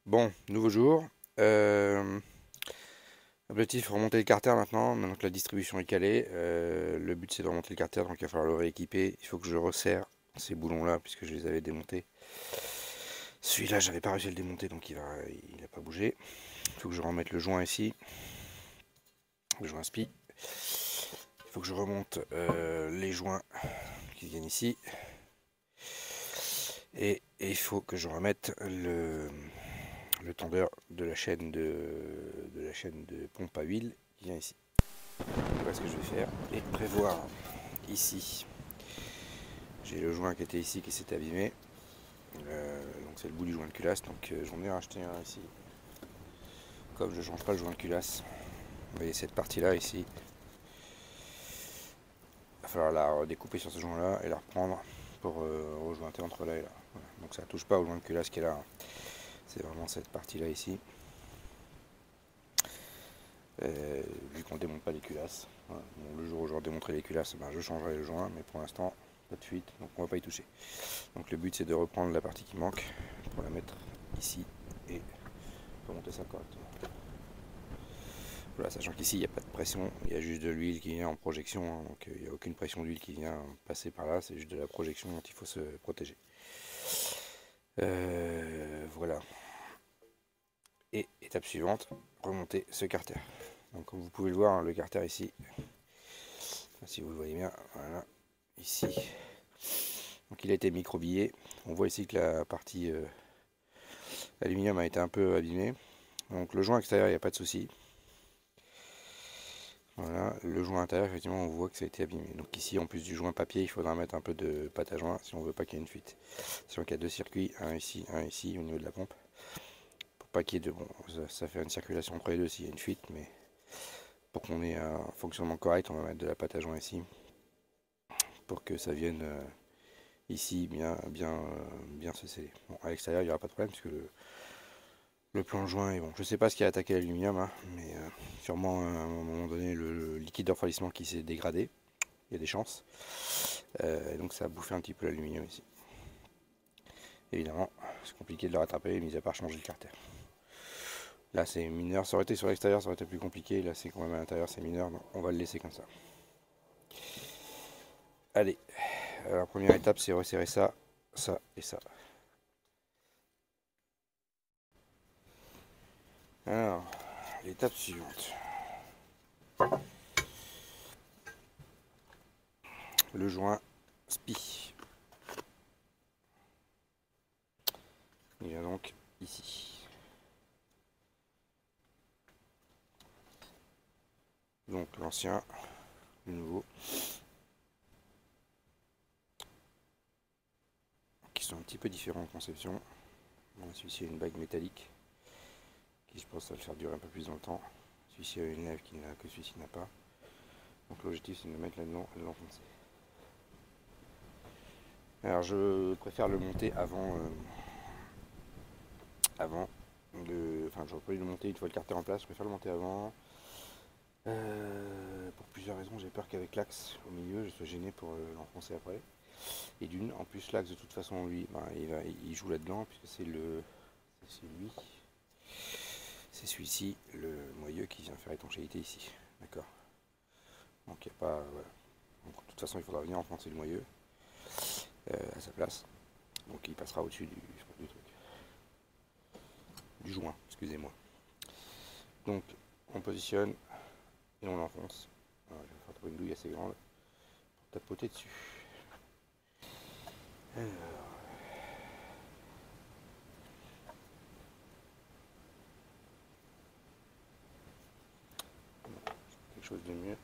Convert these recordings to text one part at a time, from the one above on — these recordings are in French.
Bon, nouveau jour. Objectif, remonter le carter maintenant que la distribution est calée. Le but c'est de remonter le carter, donc il va falloir le rééquiper. Il faut que je resserre ces boulons-là, puisque je les avais démontés. Celui-là, j'avais pas réussi à le démonter, donc il a pas bougé. Il faut que je remette le joint ici, le joint spi. Il faut que je remonte les joints qui viennent ici. Et il faut que je remette le tendeur de la chaîne de pompe à huile qui vient ici. Voilà ce que je vais faire et prévoir ici. J'ai le joint qui était ici qui s'était abîmé. Donc c'est le bout du joint de culasse, donc j'en ai racheté un ici. Comme je ne change pas le joint de culasse, vous voyez cette partie là ici, il va falloir la redécouper sur ce joint là et la reprendre pour rejointer entre là et là. Voilà. Donc ça ne touche pas au joint de culasse qui est là, c'est vraiment cette partie là ici. Vu qu'on ne démonte pas les culasses. Voilà. Bon, le jour où je redémonterai les culasses, ben, je changerai le joint, mais pour l'instant, pas de fuite, donc on va pas y toucher. Donc le but c'est de reprendre la partie qui manque pour la mettre ici et remonter ça correctement. Voilà, sachant qu'ici il n'y a pas de pression, il y a juste de l'huile qui vient en projection, hein, donc il n'y a aucune pression d'huile qui vient passer par là, c'est juste de la projection dont il faut se protéger. Voilà. Et étape suivante, remonter ce carter. Donc comme vous pouvez le voir, hein, le carter ici, si vous le voyez bien, voilà, ici. Donc il a été microbillé. On voit ici que la partie aluminium a été un peu abîmée. Donc le joint extérieur, il n'y a pas de souci. Voilà, le joint intérieur, effectivement, on voit que ça a été abîmé. Donc ici, en plus du joint papier, il faudra mettre un peu de pâte à joint si on veut pas qu'il y ait une fuite. Sachant qu'il y a deux circuits, un ici, au niveau de la pompe. Pour pas qu'il y ait de... Bon, ça fait une circulation entre les deux s'il y a une fuite, mais pour qu'on ait un fonctionnement correct, on va mettre de la pâte à joint ici. Pour que ça vienne ici bien se sceller. Bon, à l'extérieur, il n'y aura pas de problème, puisque le plan joint est bon. Je sais pas ce qui a attaqué l'aluminium, hein, mais sûrement à un moment donné le liquide de refroidissement qui s'est dégradé. Il y a des chances. Et donc ça a bouffé un petit peu l'aluminium ici. Évidemment, c'est compliqué de le rattraper, mis à part changer le carter. Là c'est mineur, ça aurait été sur l'extérieur, ça aurait été plus compliqué. Là c'est quand même à l'intérieur, c'est mineur, donc on va le laisser comme ça. Allez, la première étape c'est resserrer ça, ça et ça. Alors, l'étape suivante. Le joint SPI. Il vient donc ici. Donc l'ancien, le nouveau. Qui sont un petit peu différents en conception. Bon, celui-ci a une bague métallique qui je pense va le faire durer un peu plus dans le temps. Celui-ci a une lèvre que celui-ci n'a pas. Donc l'objectif c'est de le mettre là-dedans et de l'enfoncer. Alors je préfère le monter enfin j'aurais pas dû le monter une fois le carter en place, je préfère le monter avant. Pour plusieurs raisons, j'ai peur qu'avec l'axe au milieu je sois gêné pour l'enfoncer après. Et d'une, en plus l'axe de toute façon lui, ben, il joue là-dedans puisque c'est lui. C'est celui-ci, le moyeu qui vient faire étanchéité ici. D'accord. Donc il n'y a pas. Voilà. Donc, de toute façon il faudra venir enfoncer le moyeu à sa place. Donc il passera au-dessus du truc. Du joint, excusez-moi. Donc on positionne et on l'enfonce. Je vais faire trouver une douille assez grande pour tapoter dessus. Alors, quelque chose de mieux.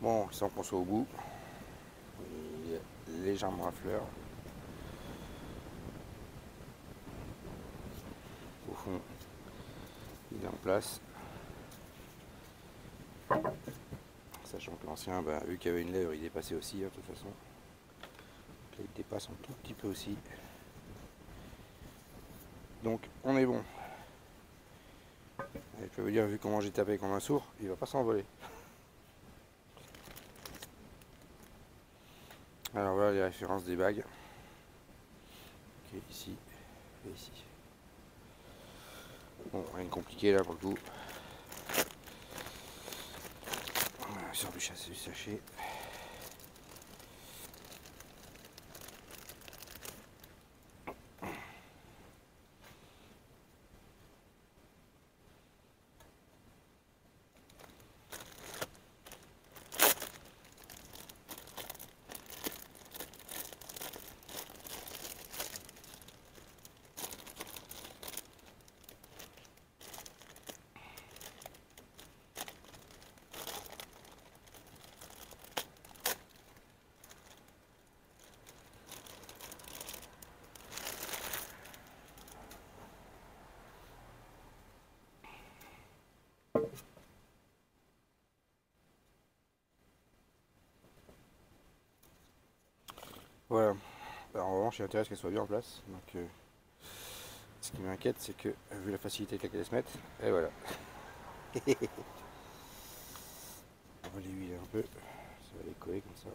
Bon, sans qu'on soit au bout, il est légèrement à fleur. Au fond, il est en place. Sachant que l'ancien, bah, vu qu'il y avait une lèvre, il dépassait aussi, hein, de toute façon. Donc là, il dépasse un tout petit peu aussi. Donc, on est bon. Et je peux vous dire, vu comment j'ai tapé comme un sourd, il va pas s'envoler. Alors voilà les références des bagues. Ok, ici et ici. Bon, rien de compliqué là pour le coup. Voilà, sur du sachet. Voilà. Alors, en revanche, il intéresse qu'elle soit bien en place. Donc, ce qui m'inquiète, c'est que, vu la facilité avec laquelle elle se met, et voilà. On va les huiler un peu. Ça va les coller comme ça.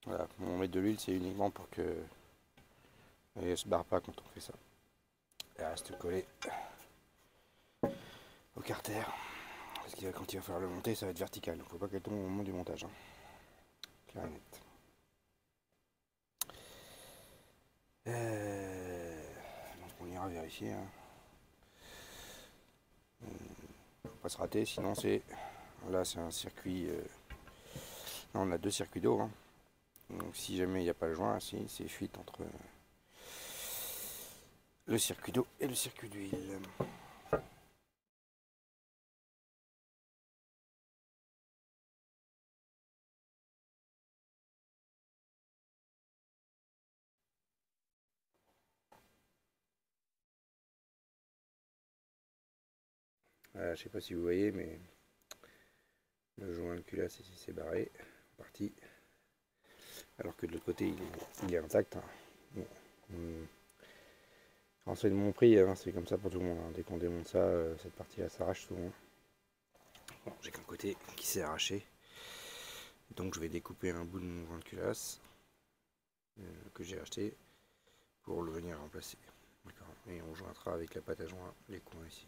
Voilà, on met de l'huile, c'est uniquement pour que elle ne se barre pas quand on fait ça. Elle reste collée au carter. Parce que quand il va falloir le monter, ça va être vertical. Il ne faut pas qu'elle tombe au moment du montage. Hein. Clair et net. Donc on ira vérifier. Hein. Faut pas se rater, sinon c'est. Là c'est un circuit. Là on a deux circuits d'eau. Hein. Donc si jamais il n'y a pas le joint, c'est fuite entre le circuit d'eau et le circuit d'huile. Voilà, je sais pas si vous voyez, mais le joint de culasse ici s'est barré, parti. Alors que de l'autre côté il est intact. Hein. Bon. Renseignement pris, hein, c'est comme ça pour tout le monde. Hein. Dès qu'on démonte ça, cette partie-là s'arrache souvent. Bon, j'ai qu'un côté qui s'est arraché. Donc je vais découper un bout de mon joint de culasse que j'ai acheté pour le venir remplacer. D'accord. Et on jointera avec la pâte à joint les coins ici.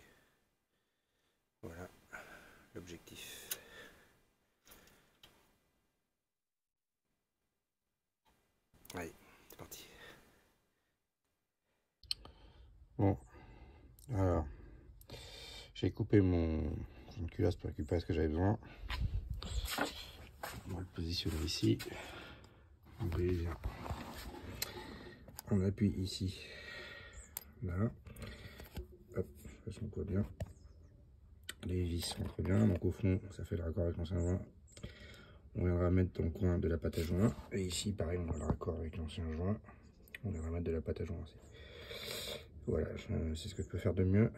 Voilà l'objectif. Allez, c'est parti. Bon, alors, j'ai coupé mon culasse pour récupérer ce que j'avais besoin. On va le positionner ici. On appuie ici. Là. Hop, ça s'envoie bien. Les vis rentrent bien. Donc au fond, ça fait le raccord avec l'ancien joint. On viendra mettre dans le coin de la pâte à joint. Et ici, pareil, on a le raccord avec l'ancien joint. On viendra mettre de la pâte à joint aussi. Voilà, c'est ce que je peux faire de mieux.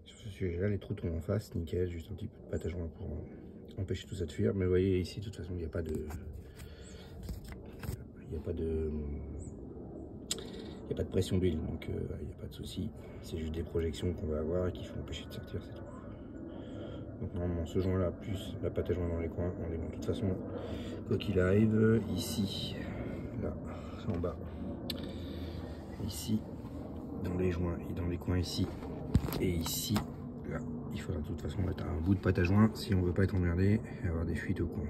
Sur ce sujet-là, les trous tombent en face, nickel. Juste un petit peu de pâte à joint pour empêcher tout ça de fuir. Mais vous voyez ici, de toute façon, il n'y a pas de... n'y a pas de pression d'huile, donc il n'y a pas de souci. C'est juste des projections qu'on va avoir et qui vont empêcher de sortir, c'est tout. Donc normalement ce joint là plus la pâte à joint dans les coins, on est bon. De toute façon, quoi qu'il arrive, ici, là, c'est en bas, ici, dans les joints et dans les coins ici, et ici, là, il faudra de toute façon mettre un bout de pâte à joint si on veut pas être emmerdé et avoir des fuites au coin.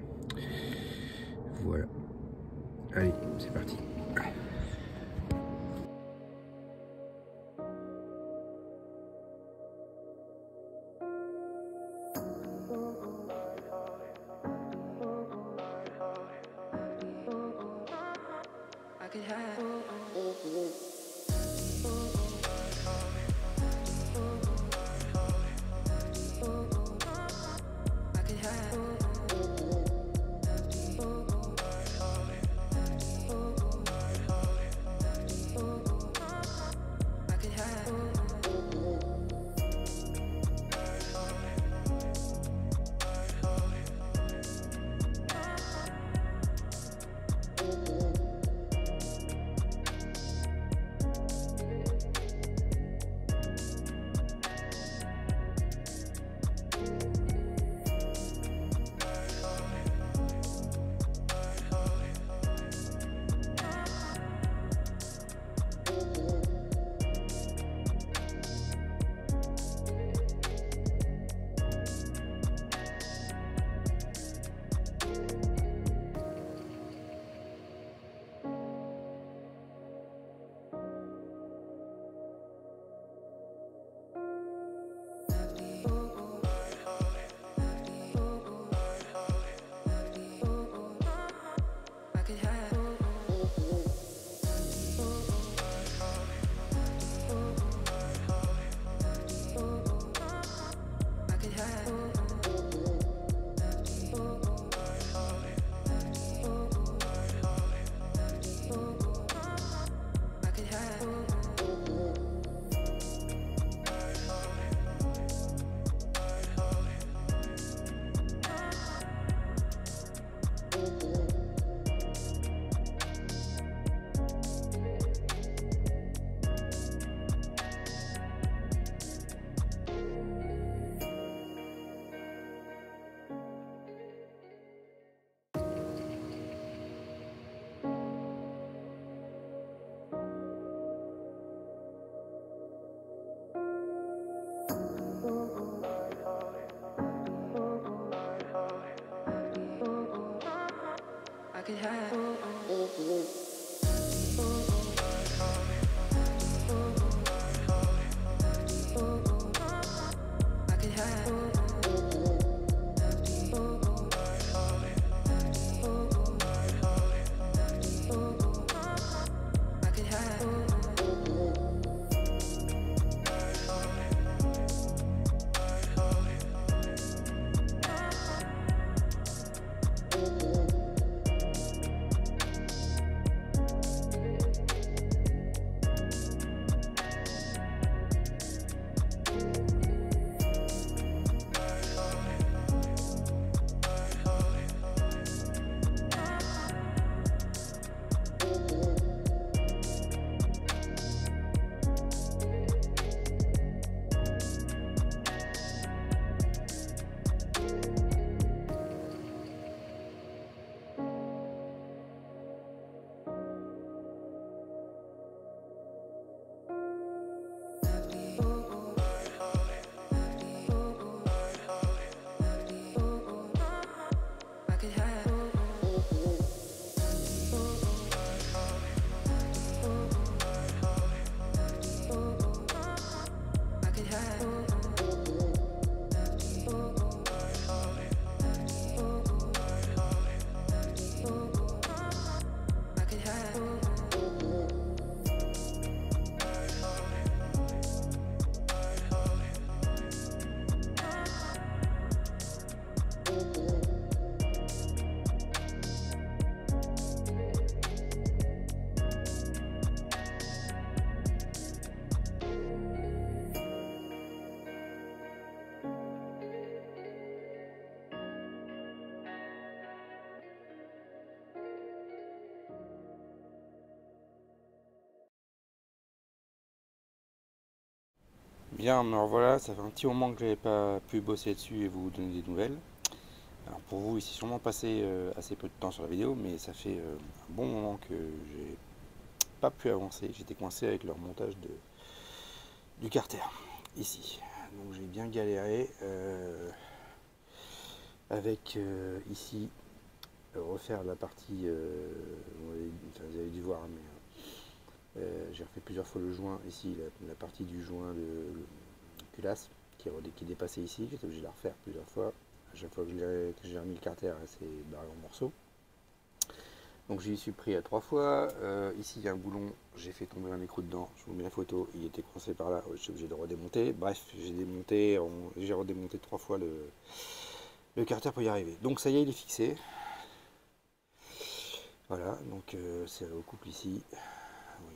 Voilà. Allez, c'est parti. Bien, me revoilà, ça fait un petit moment que j'avais pas pu bosser dessus et vous donner des nouvelles. Alors pour vous, il s'est sûrement passé assez peu de temps sur la vidéo, mais ça fait un bon moment que j'ai pas pu avancer. J'étais coincé avec le remontage du carter, ici. Donc j'ai bien galéré avec ici refaire la partie, vous avez dû voir, mais j'ai refait plusieurs fois le joint ici, la partie du joint de culasse qui dépassait ici, j'étais obligé de la refaire plusieurs fois. À chaque fois que j'ai remis le carter, elle s'est barrée en morceaux. Donc j'y suis pris à 3 fois. Ici il y a un boulon, j'ai fait tomber un écrou dedans, je vous mets la photo, il était coincé par là, je suis obligé de redémonter. Bref, j'ai redémonté 3 fois le carter pour y arriver. Donc ça y est, il est fixé. Voilà, donc c'est au couple ici.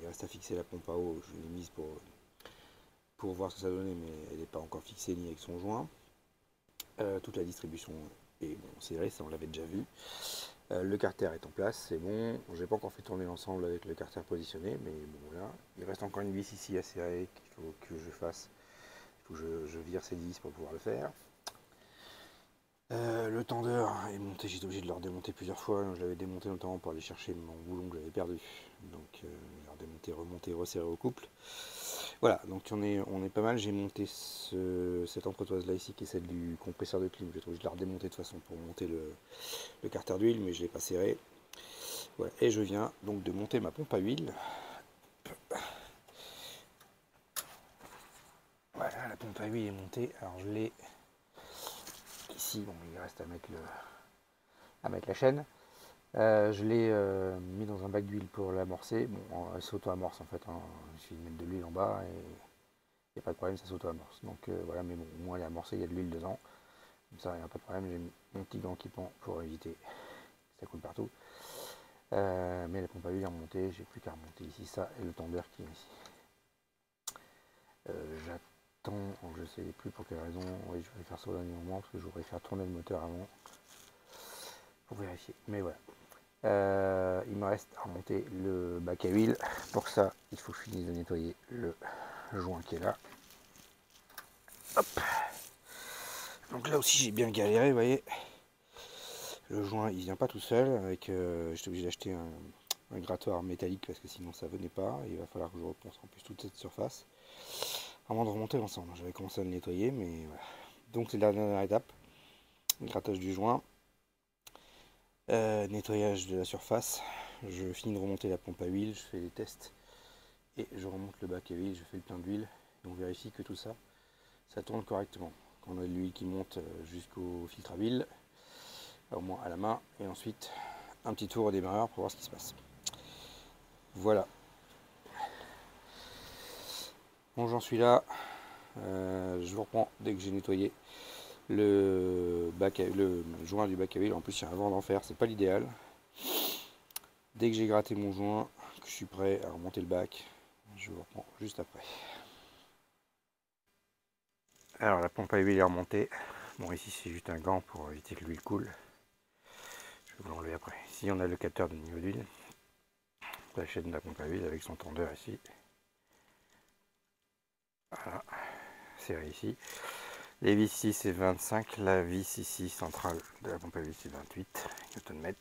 Il reste à fixer la pompe à eau, je l'ai mise pour voir ce que ça donnait, mais elle n'est pas encore fixée ni avec son joint. Toute la distribution est bon, serrée, ça on l'avait déjà vu. Le carter est en place, c'est bon. J'ai pas encore fait tourner l'ensemble avec le carter positionné, mais bon là, il reste encore une vis ici à serrer qu'il faut que je fasse. Il faut que je vire ces vis pour pouvoir le faire. Le tendeur est monté, j'étais obligé de le redémonter plusieurs fois. Je l'avais démonté notamment pour aller chercher mon boulon que j'avais perdu. Donc le redémonter, remonter, resserrer au couple. Voilà, donc on est pas mal. J'ai monté cette entretoise là ici qui est celle du compresseur de clim. J'ai trouvé de la redémonter de façon pour monter le carter d'huile, mais je ne l'ai pas serré. Voilà. Et je viens donc de monter ma pompe à huile. Voilà, la pompe à huile est montée. Alors je l'ai ici, bon il reste à mettre la chaîne. Je l'ai mis dans un bac d'huile pour l'amorcer. Bon, elle s'auto-amorce en fait, hein. Il suffit de mettre de l'huile en bas et il n'y a pas de problème, ça s'auto-amorce. Donc voilà, mais bon, au moins elle est amorcée, il y a de l'huile dedans. Comme ça, il n'y a pas de problème. J'ai mon petit gant qui pend pour éviter que ça coule partout. Mais la pompe à huile est remontée, j'ai plus qu'à remonter ici ça et le tendeur qui est ici. J'attends, je sais plus pour quelle raison, oui je vais faire ça au dernier moment parce que je voudrais faire tourner le moteur avant pour vérifier. Mais voilà. Il me reste à remonter le bac à huile. Pour ça, il faut que je finisse de nettoyer le joint qui est là. Hop. Donc là aussi j'ai bien galéré, vous voyez. Le joint il vient pas tout seul, avec j'étais obligé d'acheter un grattoir métallique parce que sinon ça venait pas. Il va falloir que je reponce en plus toute cette surface avant de remonter l'ensemble. J'avais commencé à le nettoyer, mais voilà. Donc c'est la dernière étape, le grattage du joint, nettoyage de la surface. Je finis de remonter la pompe à huile, je fais les tests et je remonte le bac à huile, je fais le plein d'huile et on vérifie que tout ça, ça tourne correctement. Qu'on a de l'huile qui monte jusqu'au filtre à huile, au moins à la main, et ensuite un petit tour au démarreur pour voir ce qui se passe. Voilà. Bon, j'en suis là. Je vous reprends dès que j'ai nettoyé le joint du bac à huile. En plus, il y a un vent d'enfer, c'est pas l'idéal. Dès que j'ai gratté mon joint, que je suis prêt à remonter le bac, je vous reprends juste après. Alors, la pompe à huile est remontée. Bon, ici, c'est juste un gant pour éviter que l'huile coule. Je vais vous l'enlever après. Ici, on a le capteur de niveau d'huile. La chaîne de la pompe à huile avec son tendeur ici. Voilà, serré ici. Les vis ici c'est 25, la vis ici centrale de la pompe à huile c'est 28 Nm.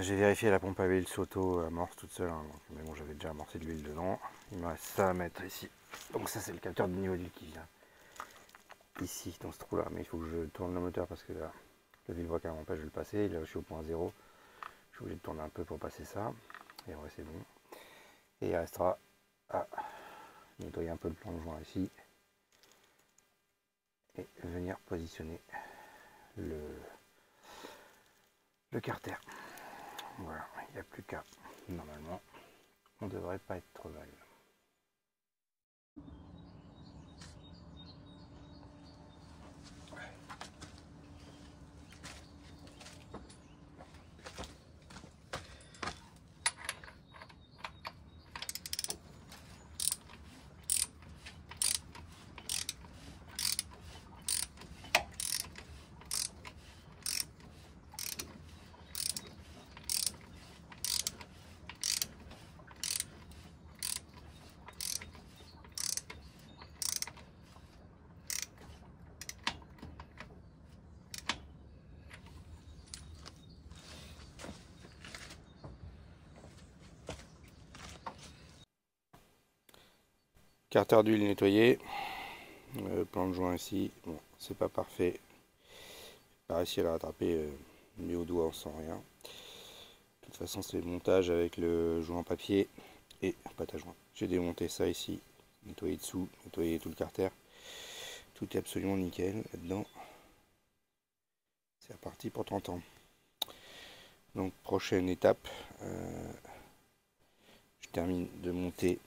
J'ai vérifié la pompe à huile s'auto-amorce toute seule, hein, mais bon j'avais déjà amorcé de l'huile dedans. Il me reste ça à mettre ici. Donc ça c'est le capteur de niveau d'huile qui vient ici dans ce trou là, mais il faut que je tourne le moteur parce que là, le vilebrequin m'empêche de le passer. Là je suis au point 0, je suis obligé de tourner un peu pour passer ça. Et ouais c'est bon. Et il restera à nettoyer un peu le plan de joint ici et venir positionner le carter. Voilà, il n'y a plus qu'à. Normalement, on devrait pas être trop mal. Carter d'huile nettoyé. Plan de joint ici. Bon, c'est pas parfait. J'ai pas réussi à le rattraper mieux au doigt sans rien. De toute façon, c'est le montage avec le joint papier et pâte à joint. J'ai démonté ça ici, nettoyé dessous, nettoyé tout le carter. Tout est absolument nickel là-dedans. C'est reparti pour 30 ans. Donc prochaine étape, je termine de monter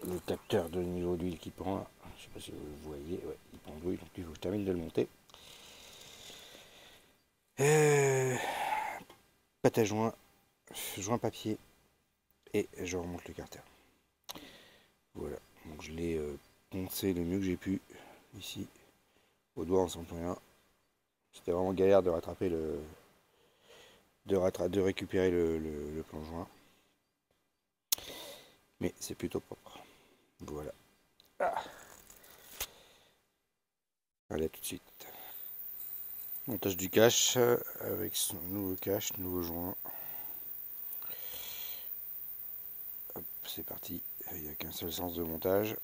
le capteur de niveau d'huile qui prend là. Je sais pas si vous le voyez, ouais, il prend de l'huile, donc il faut que je termine de le monter. Pâte à joint, joint papier et je remonte le carter. Voilà, donc je l'ai poncé le mieux que j'ai pu ici. Au doigt on sent plus rien. C'était vraiment galère de rattraper de récupérer le plan joint. Mais c'est plutôt propre. Voilà. Ah. Allez, à tout de suite. Montage du cache avec son nouveau cache, nouveau joint. Hop, c'est parti. Il n'y a qu'un seul sens de montage.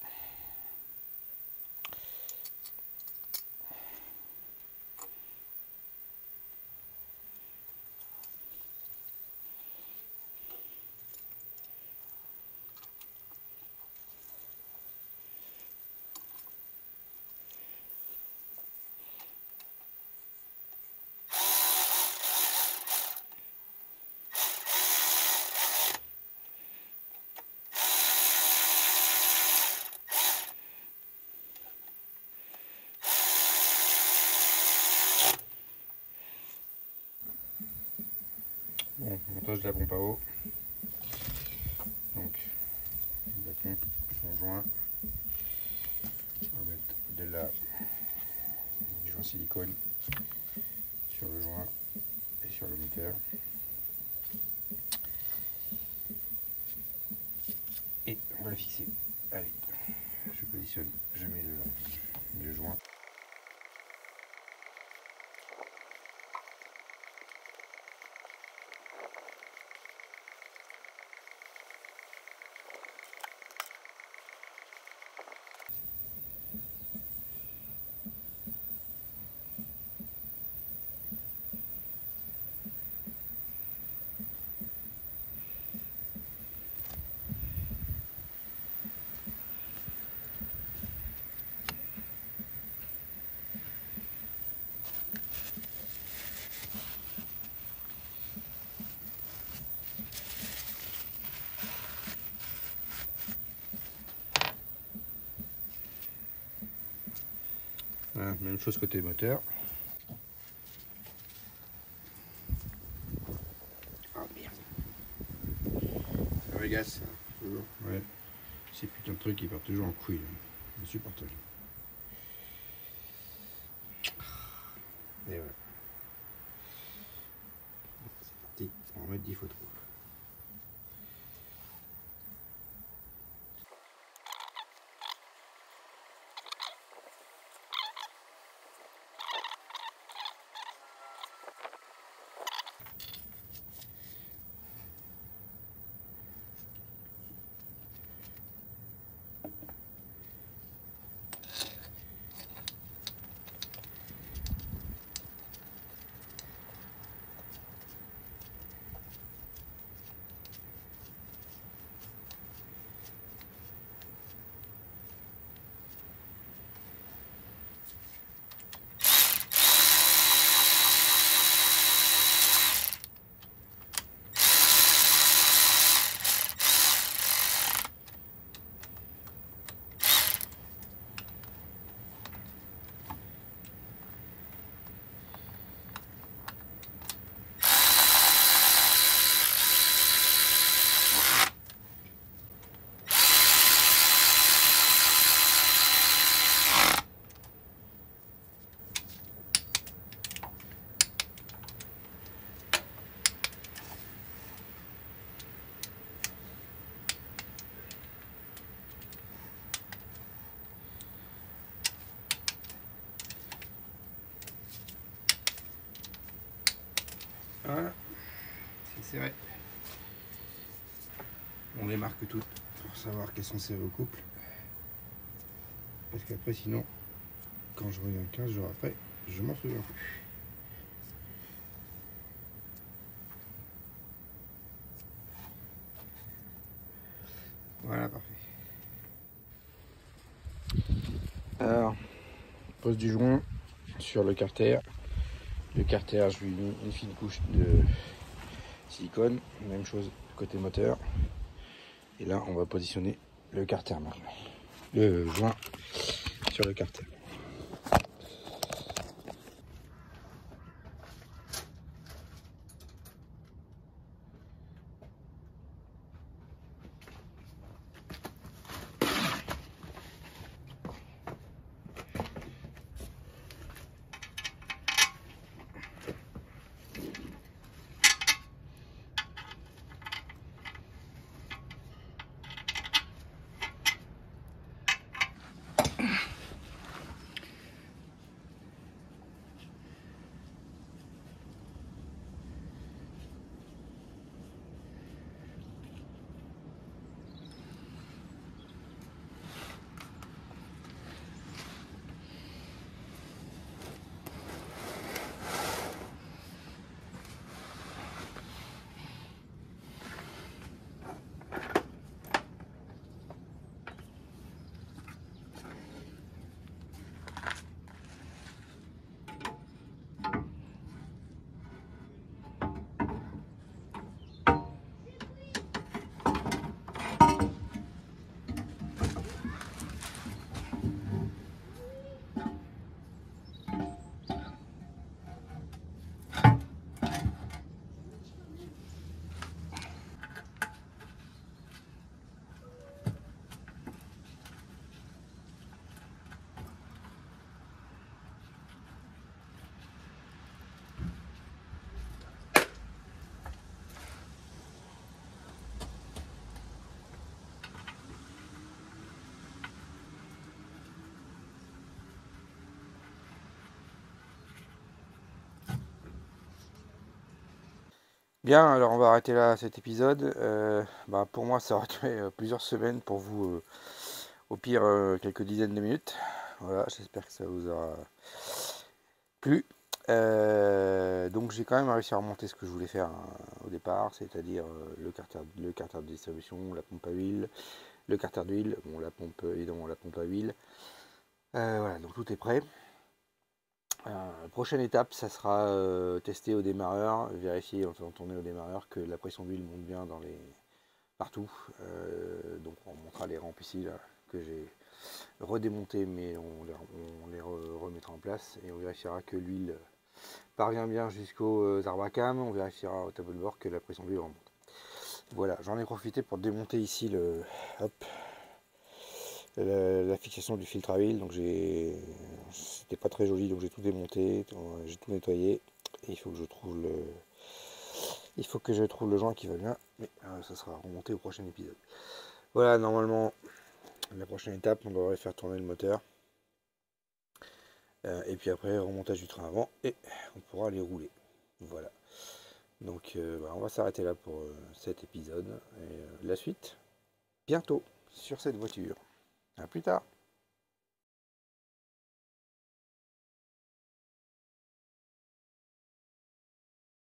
Bon, montage de la pompe à eau. Donc, la pompe, son joint. On va mettre de la du joint silicone sur le joint et sur le moteur. Et on va le fixer. Allez, je positionne, je mets le joint. Voilà, même chose côté moteur. Ah merde. Ça m'agace. Toujours. Ouais. Ces putains de trucs qui partent toujours en couille. Insupportable. Et voilà. C'est parti. On va en mettre 10 fois 3. Voilà, c'est serré. On les marque toutes pour savoir quels sont ces recouples. parce qu'après sinon, quand je reviens 15 jours après, je m'en souviens plus. Voilà, parfait. Alors, pose du joint sur le carter. Le carter, je lui ai mis une fine couche de silicone. Même chose côté moteur. Et là, on va positionner le carter maintenant. Le joint sur le carter. Bien, alors on va arrêter là cet épisode. Pour moi, ça aurait duré plusieurs semaines, pour vous, au pire, quelques dizaines de minutes. Voilà, j'espère que ça vous aura plu. Donc j'ai quand même réussi à remonter ce que je voulais faire au départ, c'est-à-dire le carter de distribution, la pompe à huile, le carter d'huile, bon, la pompe évidemment, la pompe à huile. Voilà, donc tout est prêt. Prochaine étape, ça sera tester au démarreur, vérifier en faisant tourner au démarreur que la pression d'huile monte bien dans les partout. Donc on montrera les rampes ici là, que j'ai redémonté, mais on les remettra en place et on vérifiera que l'huile parvient bien jusqu'aux arbacam. On vérifiera au tableau de bord que la pression d'huile remonte. Voilà, j'en ai profité pour démonter ici la fixation du filtre à huile. Donc c'était pas très joli, donc j'ai tout démonté, j'ai tout nettoyé et il faut que je trouve le joint qui va bien, mais ça sera remonté au prochain épisode. Voilà, normalement la prochaine étape, on devrait faire tourner le moteur et puis après remontage du train avant et on pourra aller rouler. Voilà, donc on va s'arrêter là pour cet épisode et la suite bientôt sur cette voiture. À plus tard.